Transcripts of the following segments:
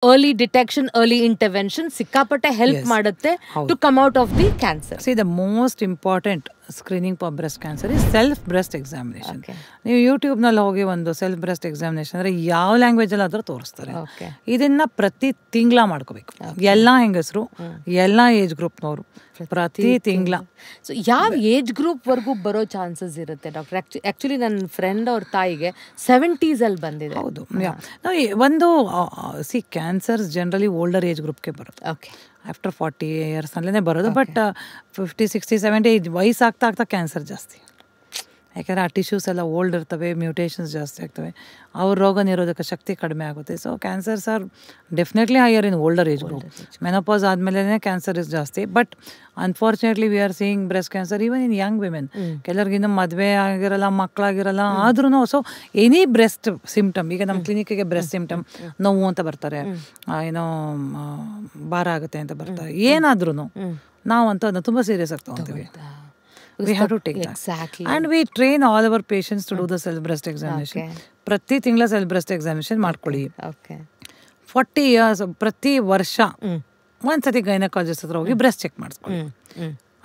early detection, early intervention ಸಿಕ್ಕಾಪಟ್ಟೆ help ಮಾಡುತ್ತೆ to come out of the cancer. See, the most important screening for breast cancer is self breast examination. ನೀವು ಯೂಟ್ಯೂಬ್ನಲ್ಲಿ ಹೋಗಿ ಒಂದು self breast examination ಅಂದರೆ ಯಾವ ಲ್ಯಾಂಗ್ವೇಜಲ್ಲಿ ಆದರೂ ತೋರಿಸ್ತಾರೆ. ಇದನ್ನು ಪ್ರತಿ ತಿಂಗಳ ಮಾಡ್ಕೋಬೇಕು. ಎಲ್ಲ ಹೆಂಗಸರು, ಎಲ್ಲ ಏಜ್ ಗ್ರೂಪ್ನವರು ಪ್ರತಿ ತಿಂಗಳ. ಸೊ ಯಾವ ಏಜ್ ಗ್ರೂಪ್ವರೆಗೂ ಬರೋ ಚಾನ್ಸಸ್ ಇರುತ್ತೆ ಡಾಕ್ಟರ್? ಆ್ಯಕ್ಚುಲಿ ನನ್ನ ಫ್ರೆಂಡ್ ಅವ್ರ ತಾಯಿಗೆ 70s ಬಂದಿದೆ. ಹೌದು, ಒಂದು ಕ್ಯಾನ್ಸರ್ಸ್ ಜನರಲಿ ಓಲ್ಡರ್ ಏಜ್ ಗ್ರೂಪ್ಗೆ ಬರೋದು. ಆಫ್ಟರ್ 40 years ಅಲ್ಲೇ ಬರೋದು. ಬಟ್ 50, 60, 70 ವಯಸ್ಸಾಗ್ತಾ ಕ್ಯಾನ್ಸರ್ ಜಾಸ್ತಿ. ಯಾಕೆಂದರೆ ಆ ಟಿಶ್ಯೂಸ್ ಎಲ್ಲ ಓಲ್ಡ್ ಇರ್ತವೆ, ಮ್ಯೂಟೇಷನ್ಸ್ ಜಾಸ್ತಿ ಆಗ್ತವೆ, ಅವ್ರ ರೋಗ ನಿರೋಧಕ ಶಕ್ತಿ ಕಡಿಮೆ ಆಗುತ್ತೆ. So cancers are definitely higher in older age group. Menopause ಆದಮೇಲೆ ಕ್ಯಾನ್ಸರ್ ಇಸ್ ಜಾಸ್ತಿ. But unfortunately we are seeing breast cancer even in young women. ಕೆಲವ್ರಿಗಿನ್ನೂ ಮದುವೆ ಆಗಿರಲ್ಲ, ಮಕ್ಕಳಾಗಿರಲ್ಲ, ಆದ್ರೂ ಸೊ ಎನಿ ಬ್ರೆಸ್ಟ್ ಸಿಮ್ಟಮ್, ಈಗ ನಮ್ಮ ಕ್ಲಿನಿಕ್ಗೆ ಬ್ರೆಸ್ಟ್ ಸಿಮ್ಟಮ್ ನೋವು ಅಂತ ಬರ್ತಾರೆ, ಏನೋ ಭಾರ ಆಗುತ್ತೆ ಅಂತ ಬರ್ತಾರೆ, ಏನಾದ್ರೂ ನಾವಂತೂ ಅದನ್ನ ತುಂಬ ಸೀರಿಯಸ್ ಆಗಿ ತಗೊತೀವಿ. We have to take that. Exactly. And we train all our patients to do the self breast examination. ಪ್ರತಿ ತಿಂಗಳ self breast examination ಮಾಡ್ಕೊಳ್ಳಿ. 40 years ಪ್ರತಿ ವರ್ಷ ಒಂದ್ಸತಿ ಗೈನಕಾಲಜಿಸ್ಟ್ ಹತ್ರ ಹೋಗಿ ಬ್ರೆಸ್ಟ್ ಚೆಕ್ ಮಾಡಿಸ್ಕೊಳ್ಳಿ.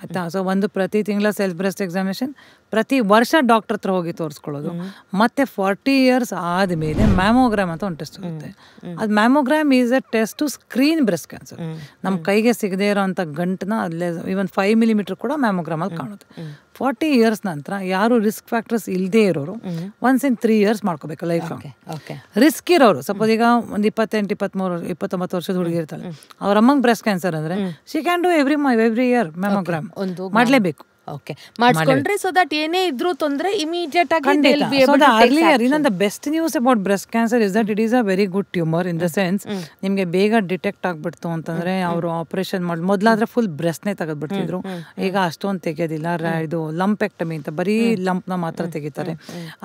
ಆಯ್ತಾ? ಸೊ ಒಂದು ಪ್ರತಿ ತಿಂಗಳ ಸೆಲ್ಫ್ ಬ್ರೆಸ್ಟ್ ಎಕ್ಸಾಮಿನೇಷನ್, ಪ್ರತಿ ವರ್ಷ ಡಾಕ್ಟರ್ ಹತ್ರ ಹೋಗಿ ತೋರಿಸ್ಕೊಳ್ಳೋದು. ಮತ್ತೆ 40 years ಆದಮೇಲೆ ಮ್ಯಾಮೋಗ್ರಾಮ್ ಅಂತ ಒಂದು ಟೆಸ್ಟ್ ಇರುತ್ತೆ. ಅದು mammogram is a test to screen breast cancer. ನಮ್ಮ ಕೈಗೆ ಸಿಗದೇ ಇರೋಂಥ ಗಂಟನ್ನ ಅಲ್ಲೇ ಇವನ್ 5 mm ಕೂಡ ಮ್ಯಾಮೋಗ್ರಾಮಲ್ಲಿ ಕಾಣುತ್ತೆ. 40 years ನಂತರ ಯಾರು ರಿಸ್ಕ್ ಫ್ಯಾಕ್ಟರ್ಸ್ ಇಲ್ಲದೆ ಇರೋರು ಒನ್ಸ್ ಇನ್ 3 years ಮಾಡ್ಕೋಬೇಕು ಲೈಫ್ ಲಾಂಗ್. ರಿಸ್ಕ್ ಇರೋರು, ಸಪೋಸ್ ಈಗ ಒಂದು 28, 23, 29 ವರ್ಷದ ಹುಡುಗಿ ಇರ್ತಾಳೆ, ಅವ್ರ ಅಮ್ಮಂಗೆ ಬ್ರೆಸ್ಟ್ ಕ್ಯಾನ್ಸರ್ ಅಂದರೆ she can do every year mammogram ಮಾಡಲೇಬೇಕು. ಮಾಡಿಸ್ಕೊಂಡ್ರೆ ಸೊ ದಟ್ ಏನೇ ಇದ್ರೂ ತೊಂದರೆ ಇಮಿಡಿಯೇಟ್ ಆಗಿ ಇನ್ನೊಂದು best news about breast cancer is that it is a very good tumour in the sense ನಿಮಗೆ ಬೇಗ ಡಿಟೆಕ್ಟ್ ಆಗ್ಬಿಡ್ತು ಅಂತಂದ್ರೆ ಅವರು ಆಪರೇಷನ್ ಮಾಡಿ, ಮೊದಲಾದ್ರೆ ಫುಲ್ ಬ್ರೆಸ್ಟ್ನೇ ತೆಗೆದ್ಬಿಡ್ತಿದ್ರು, ಈಗ ಅಷ್ಟೊಂದು ತೆಗೆಯೋದಿಲ್ಲ. ಇದು ಲಂಪೆಕ್ಟಮಿ ಅಂತ ಬರೀ ಲಂಪ್ನ ಮಾತ್ರ ತೆಗಿತಾರೆ,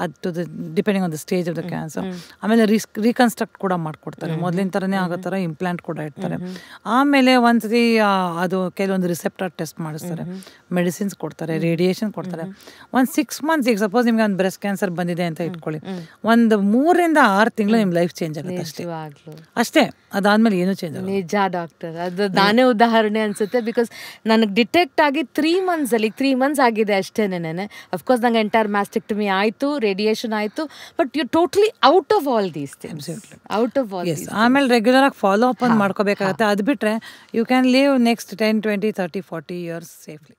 ಅದು depending on the stage of the cancer. ಆಮೇಲೆ ರೀಕನ್ಸ್ಟ್ರಕ್ಟ್ ಕೂಡ ಮಾಡ್ಕೊಡ್ತಾರೆ, ಮೊದಲಿನ ಥರನೇ ಆಗೋ ಥರ ಇಂಪ್ಲಾಂಟ್ ಕೂಡ ಇಡ್ತಾರೆ. ಆಮೇಲೆ ಒಂದ್ಸತಿ ಅದು ಕೆಲವೊಂದು ರಿಸೆಪ್ಟರ್ ಟೆಸ್ಟ್ ಮಾಡಿಸ್ತಾರೆ, ಮೆಡಿಸಿನ್ಸ್ ಕೊಡ್ತಾರೆ, ರೇಡಿಯೇಷನ್ ಕೊಡ್ತಾರೆ. ಒಂದು 6 months, ಈಗ ಸಪೋಸ್ ನಿಮ್ಗೆ ಒಂದು ಬ್ರೆಸ್ಟ್ ಕ್ಯಾನ್ಸರ್ ಬಂದಿದೆ ಅಂತ ಇಟ್ಕೊಳ್ಳಿ, ಒಂದು 3 ರಿಂದ 6 ತಿಂಗಳು ನಿಮ್ಮ ಲೈಫ್ ಚೇಂಜ್ ಆಗುತ್ತೆ ಅಷ್ಟೇ. ಅದಾದ್ಮೇಲೆ ಏನೂ ಚೇಂಜ್ ಆಗಲ್ಲ. ನಿಜ ಡಾಕ್ಟರ್, ಅದು ನಾನೇ ಉದಾಹರಣೆ ಅನ್ಸುತ್ತೆ. ಬಿಕಾಸ್ ನನಗೆ ಡಿಟೆಕ್ಟ್ ಆಗಿ 3 months ಆಗಿದೆ ಅಷ್ಟೇನೆ. ಅಫ್ಕೋರ್ಸ್ ನಂಗೆ ಎಂಟೈರ್ ಮ್ಯಾಸ್ಟೆಕ್ಟಮಿ ಆಯಿತು, ರೇಡಿಯೇಷನ್ ಆಯಿತು, but you totally out of all these things. Out of all these. ಆಮೇಲೆ ರೆಗ್ಯುಲರ್ ಆಗಿ ಫಾಲೋ ಅಪ್ ಮಾಡ್ಕೋಬೇಕಾಗತ್ತೆ. ಅದು ಬಿಟ್ರೆ you can live next 10, 20, 30, 40 years safely.